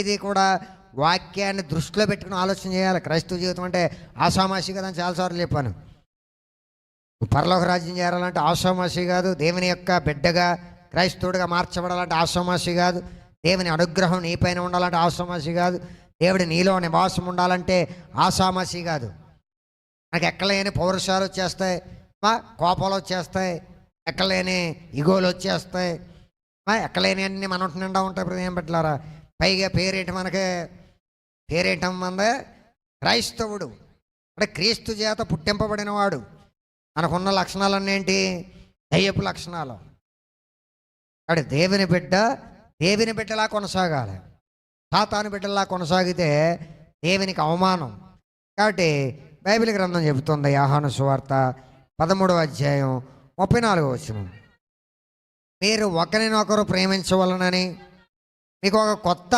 ఇది కూడా వాక్యాన్ని దృష్టిలో పెట్టుకుని ఆలోచన చేయాలి. క్రైస్తవ జీవితం అంటే ఆషామాషి కదా అని చాలాసార్లు చెప్పాను. పరలోక రాజ్యం చేరాలంటే ఆషామాషి కాదు. దేవుని యొక్క బిడ్డగా క్రైస్తవుడిగా మార్చబడాలంటే ఆషామాషి కాదు. దేవుని అనుగ్రహం నీపైన ఉండాలంటే ఆషామాషి కాదు. దేవుడి నీలో నివాసం ఉండాలంటే ఆషామాషి కాదు. నాకు ఎక్కలేని పౌరుషాలు వచ్చేస్తాయి, కోపాలు వచ్చేస్తాయి, ఎక్కలేని ఇగోలు వచ్చేస్తాయి, ఎక్కలేని అన్నీ మన నిండా ఉంటాయి. ఇప్పుడు ఏం పెట్టారా పైగా పేరేయటం మందే క్రైస్తవుడు అంటే క్రీస్తు చేత పుట్టింపబడినవాడు. మనకున్న లక్షణాలన్నీ ఏంటి? దయ్యపు లక్షణాలు. అక్కడ దేవుని బిడ్డలా కొనసాగాలి. సాతాను బిడ్డలా కొనసాగితే దేవునికి అవమానం. కాబట్టి బైబిల్ గ్రంథం చెబుతుంది, యోహాను సువార్త 13వ అధ్యాయం 34వ వచనం, మీరు ఒకరినొకరు ప్రేమించవలనని మీకు ఒక కొత్త